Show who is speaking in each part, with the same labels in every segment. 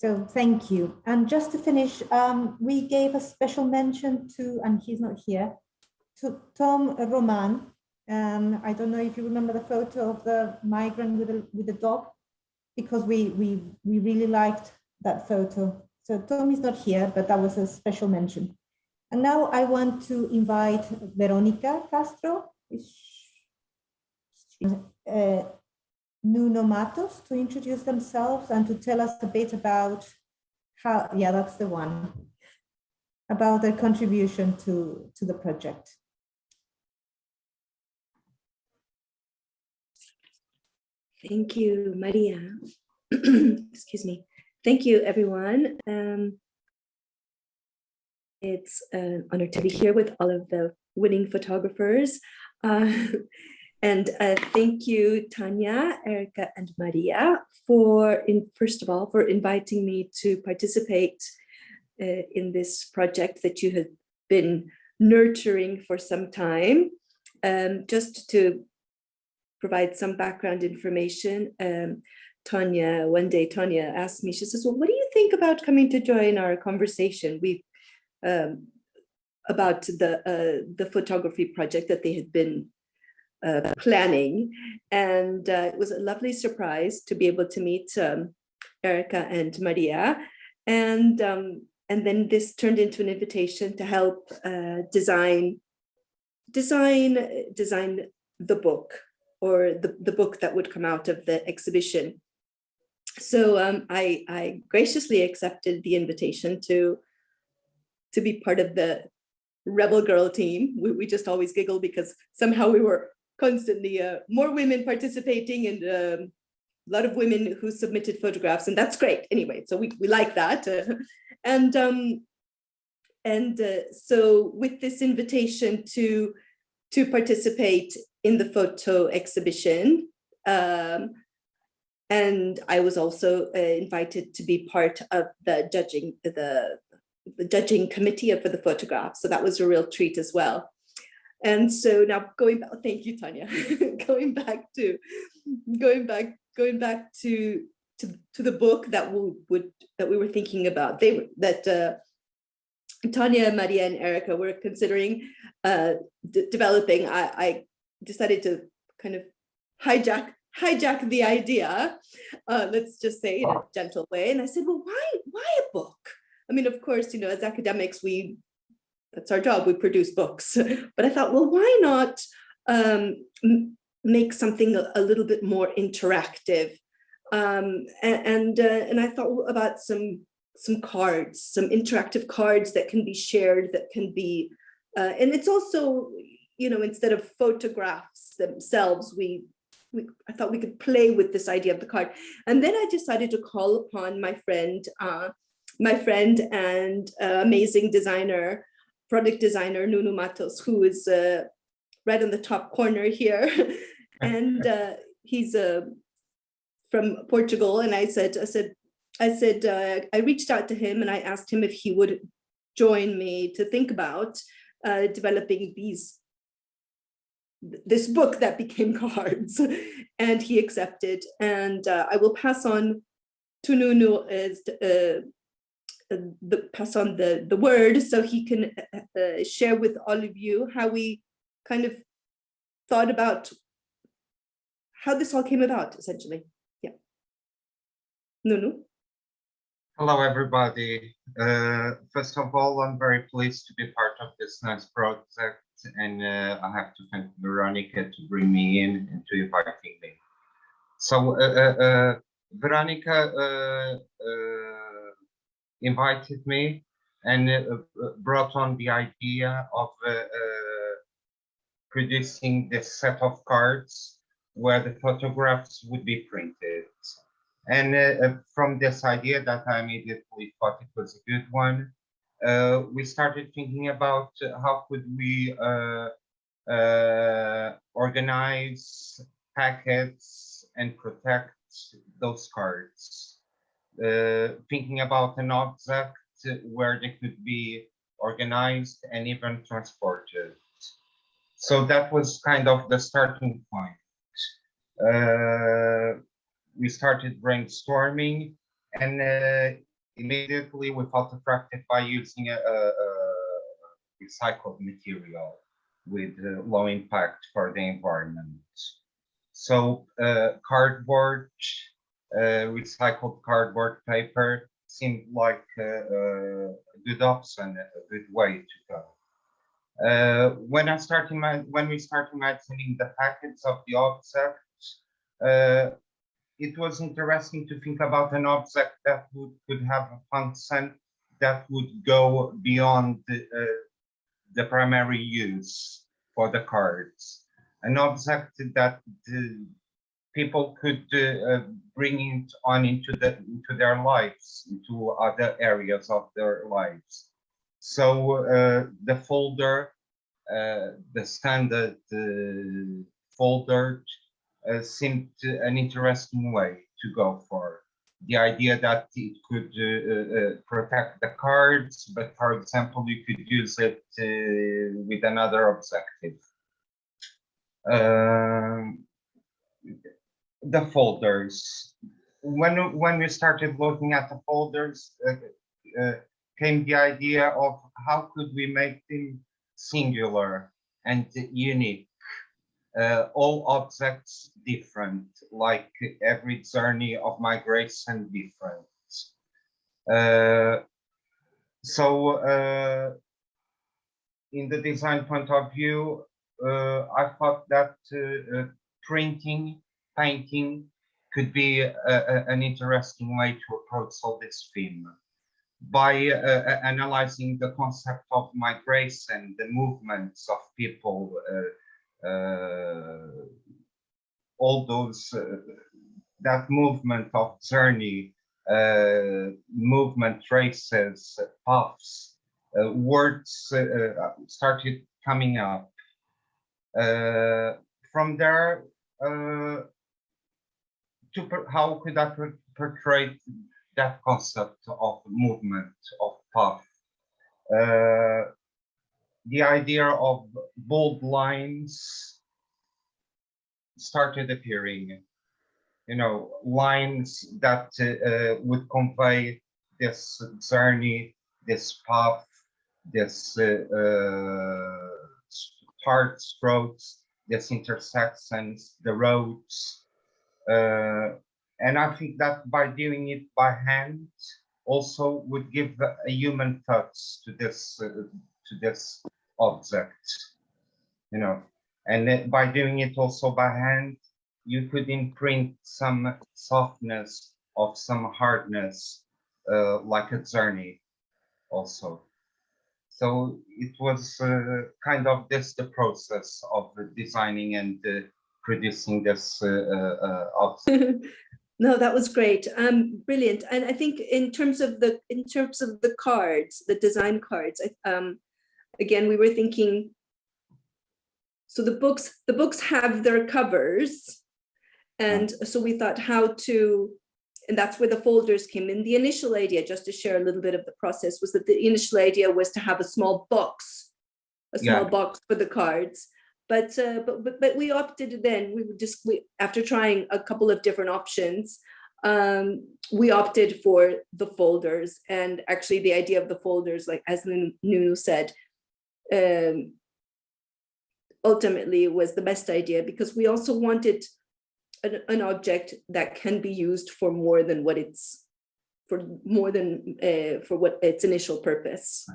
Speaker 1: So thank you. And just to finish, we gave a special mention to, and he's not here, to Tom Roman. I don't know if you remember the photo of the migrant with the dog, because we really liked that photo. So Tom is not here, but that was a special mention. And now I want to invite Verónica Castro, Nuno Matos, to introduce themselves and to tell us a bit about how, yeah, that's the one, about their contribution to the project.
Speaker 2: Thank you, Maria. Excuse me. Thank you, everyone. It's an honor to be here with all of the winning photographers. And thank you, Tanya, Erica, and Maria, first of all, for inviting me to participate in this project that you have been nurturing for some time. Just to provide some background information, one day Tanya asked me, she says, well, what do you think about coming to join our conversation? About the photography project that they had been planning. And it was a lovely surprise to be able to meet Erica and Maria. And then this turned into an invitation to help design the book, or the book that would come out of the exhibition. So I graciously accepted the invitation to be part of the Rebel Girl team. We just always giggle because somehow we were constantly more women participating, and a lot of women who submitted photographs, and that's great anyway. So we like that. So with this invitation to participate in the photo exhibition, and I was also invited to be part of the judging committee for the photograph. So that was a real treat as well. And so now going back, thank you, Tanya. going back to the book that we were thinking about. Tanya, Maria, and Erica were considering developing. I decided to kind of hijack the idea, let's just say in a gentle way. And I said, well, why a book? I mean, of course, as academics, that's our job, we produce books. But I thought, well, why not make something a little bit more interactive? And I thought about some cards, some interactive cards that can be shared, that can be, and it's also, instead of photographs themselves, I thought we could play with this idea of the card. And then I decided to call upon my friend and amazing designer, product designer, Nuno Matos, who is right on the top corner here. And he's from Portugal. And I reached out to him and I asked him if he would join me to think about developing this book that became cards. And he accepted. And I will pass on to Nuno pass on the word so he can share with all of you how we kind of thought about how this all came about, essentially. Yeah. Nuno.
Speaker 3: Hello, everybody. First of all, I'm very pleased to be part of this nice project, and I have to thank Veronica to bring me in and to inviting me. So Veronica invited me and brought on the idea of producing this set of cards where the photographs would be printed. And from this idea that I immediately thought it was a good one, we started thinking about how could we organize, packets, and protect those cards. Thinking about an object where they could be organized and even transported. So that was kind of the starting point. We started brainstorming, and immediately we photographed it by using a recycled material with low impact for the environment. So cardboard, recycled cardboard paper seemed like a good option, a good way to go. When we started imagining the packets of the object, it was interesting to think about an object that could have a function that would go beyond the primary use for the cards. An object that people could bring it on into their lives, into other areas of their lives. So the folder, the standard folder, seemed an interesting way to go for. The idea that it could protect the cards, but for example, you could use it with another objective. The folders. When we started looking at the folders, came the idea of how could we make them singular and unique. All objects different, like every journey of migration different. In the design point of view, I thought that printing, painting could be an interesting way to approach all this theme. By analyzing the concept of migration, the movements of people, all those, that movement of journey, movement, traces, paths, words started coming up. From there, how could I portray that concept of movement, of path? The idea of bold lines started appearing, you know, lines that would convey this journey, this path, this hard strokes, this intersections, the roads. And I think that by doing it by hand also would give a human touch to this object, you know. And by doing it also by hand, you could imprint some softness of some hardness, like a journey also. So it was kind of this the process of designing and producing this object.
Speaker 2: No, that was great. Brilliant. And I think in terms of the cards, the design cards, again, we were thinking, so the books have their covers, and so we thought how to, and that's where the folders came in. The initial idea, just to share a little bit of the process, was that the initial idea was to have a small box for the cards. But we opted then, after trying a couple of different options, we opted for the folders. And actually the idea of the folders, like as Nuno said, ultimately was the best idea, because we also wanted an object that can be used for more than what for what its initial purpose.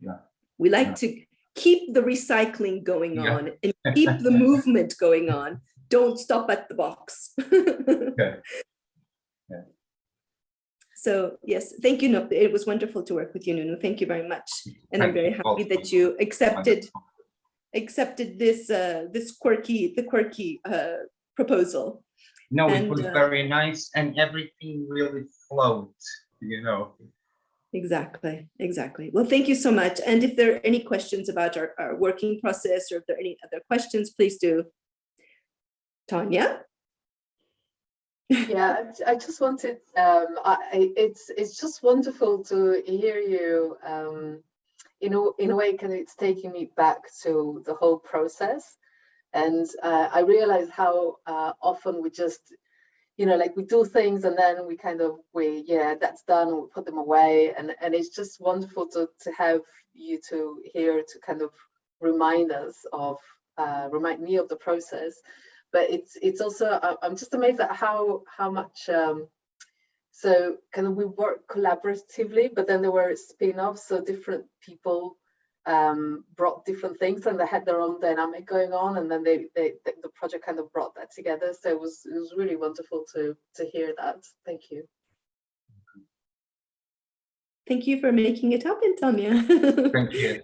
Speaker 3: Yeah.
Speaker 2: We like to keep the recycling going on and keep the movement going on. Don't stop at the box.
Speaker 3: Okay. Yeah.
Speaker 2: So yes, thank you. No, it was wonderful to work with you, Nuno. Thank you very much. And I'm very happy that you accepted this quirky proposal.
Speaker 3: No, it was very nice, and everything really flowed, you know.
Speaker 2: Exactly. Well, thank you so much. And if there are any questions about our working process, or if there are any other questions, please do. Tanya?
Speaker 4: Yeah, I just wanted, it's just wonderful to hear you, in a way, kind of, it's taking me back to the whole process. And I realized how often we just, you know, like we do things and then yeah, that's done, or we put them away, and it's just wonderful to have you two here to kind of remind me of the process. But it's also, I'm just amazed at how much so kind of we work collaboratively, but then there were spin-offs, so different people brought different things and they had their own dynamic going on, and then the project kind of brought that together. So it was really wonderful to hear that. Thank you.
Speaker 2: Thank you for making it happen, Tanya.
Speaker 3: Thank you.